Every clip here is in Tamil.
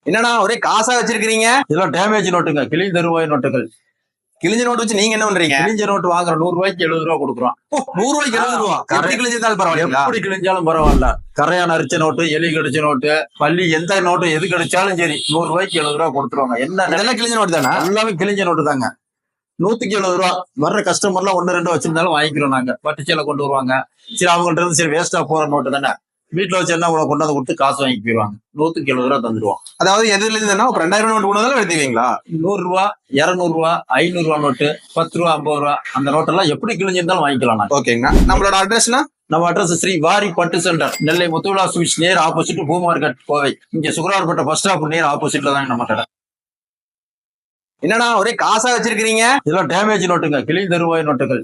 என்னன்னா ஒரே காசா வச்சிருக்கீங்க? இதெல்லாம் டேமேஜ் நோட்டுங்க, கிழிஞ்ச ரூபாய் நோட்டுகள். கிழிஞ்ச நோட்டு வச்சு நீங்க என்ன பண்றீங்க? கிழிஞ்ச நோட்டு வாங்குறோம், 100 ரூபாய்க்கு 70 ரூபா கொடுக்குறோம். 100 ரூபாய்க்கு 70 ரூபா. எப்படி கிழிஞ்சாலும் பரவாயில்ல. எப்படி கிழிஞ்சாலும் பரவாயில்ல. கரையான அரிச்ச நோட்டு, எலி கடிச்ச நோட்டு, பள்ளி எந்த நோட்டு எது கிடைச்சாலும் சரி 100 ரூபாய்க்கு 70 ரூபா கொடுத்துருவாங்க. என்ன இதெல்லாம் கிழிஞ்ச நோட்டு தானே? எல்லாமே கிழிஞ்ச நோட்டு தாங்க. 100க்கு 70 ரூபா. வர்ற கஸ்டமர்லாம் 1 2 வச்சிருந்தாலும் வாங்கிக்கிறோம் நாங்க. பட்டுச்சேலை கொண்டு வருவாங்க. சரி அவங்கள்ட்ட இருந்து சரி வேஸ்டா போற நோட்டு தானே, வீட்டுல வச்சு என்ன உங்களை கொண்டாந்து கொடுத்து காசு வாங்கி போயிருவாங்க. 100க்கு 70 ரூபா தந்துருவோம். அதாவது எதுல இருந்துன்னா ஒரு 2000 நோட்டு கொண்டு வந்தாலும் எடுத்துவீங்களா? 100 ரூபா, 200 ரூபா, 500 ரூபா நோட்டு, 10 ரூபா, 50 ரூபா அந்த நோட்டெல்லாம் எப்படி கிழிஞ்சிருந்தாலும் வாங்கிக்கலாம் நாங்க. ஓகேங்கண்ணா. நம்மளோட அட்ரஸ்னா நம்ம அட்ரஸ் ஸ்ரீ வாரி பட்டு சென்டர், நெல்லை முத்துவிலா ஸ்வீட்ஸ் நேர் ஆப்போசிட் பூ மார்க்கெட் கோவை. இங்க சுகரார்பட்ட பஸ் ஸ்டாப் நேர் ஆப்போசிட்ல தான் நம்ம கடை. என்னன்னா ஒரே காசா வச்சிருக்கீங்க? இதெல்லாம் டேமேஜ் நோட்டுங்க, கிழிஞ்ச ரூபாய் நோட்டுகள்.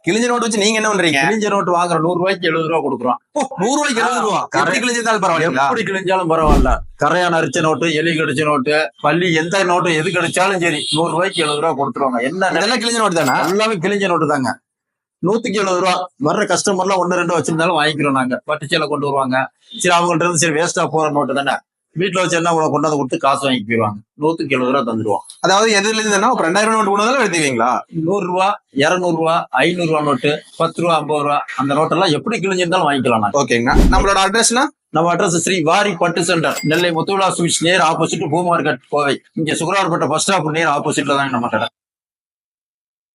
கிழிஞ்ச நோட்டு வச்சு நீங்க என்ன பண்றீங்க? கிழிஞ்ச நோட்டு வாங்குறோம், 100 ரூபாய்க்கு 70 ரூபா கொடுக்குறோம். 100 ரூபாய்க்கு 70 ரூபா. எப்படி கிழிஞ்சாலும் பரவாயில்ல. எப்படி கிழிஞ்சாலும் பரவாயில்ல. கரையான அரிச்ச நோட்டு, எலி கடிச்ச நோட்டு, பள்ளி எந்த நோட்டு எது கிடைச்சாலும் சரி 100 ரூபாய்க்கு 70 ரூபா கொடுத்துருவாங்க. என்ன இதெல்லாம் கிழிஞ்ச நோட்டு தானே? எல்லாமே கிழிஞ்ச நோட்டு தாங்க. 100க்கு 70 ரூபா. வர்ற கஸ்டமர்லாம் 1 2 வச்சிருந்தாலும் வாங்கிக்கிறோம் நாங்க. பட்டுச்சேலை கொண்டு வருவாங்க. சரி அவங்கள்ட்ட இருந்து சரி வேஸ்டா போற நோட்டு தானே, வீட்டுல வச்சு என்ன உங்களை கொண்டாந்து கொடுத்து காசு வாங்கி போயிருவாங்க. 100க்கு 70 ரூபா தந்துருவோம். அதாவது எதுல இருந்துன்னா ஒரு 2000 நோட்டு கொண்டு வந்தாலும் எடுத்துவீங்களா? 100 ரூபா, 200 ரூபா, 500 ரூபா நோட்டு, 10 ரூபா, 50 ரூபா அந்த நோட்டெல்லாம் எப்படி கிழிஞ்சிருந்தாலும் வாங்கிக்கலாம் நாங்க. ஓகேங்கண்ணா. நம்மளோட அட்ரஸ்னா நம்ம அட்ரஸ் ஸ்ரீ வாரி பட்டு சென்டர், நெல்லை முத்துவிலா ஸ்வீட்ஸ் நேர் ஆப்போசிட் பூ மார்க்கெட் கோவை. இங்க சுகரார்பட்ட பஸ் ஸ்டாப் நேர் ஆப்போசிட்ல தான் நம்ம கடை.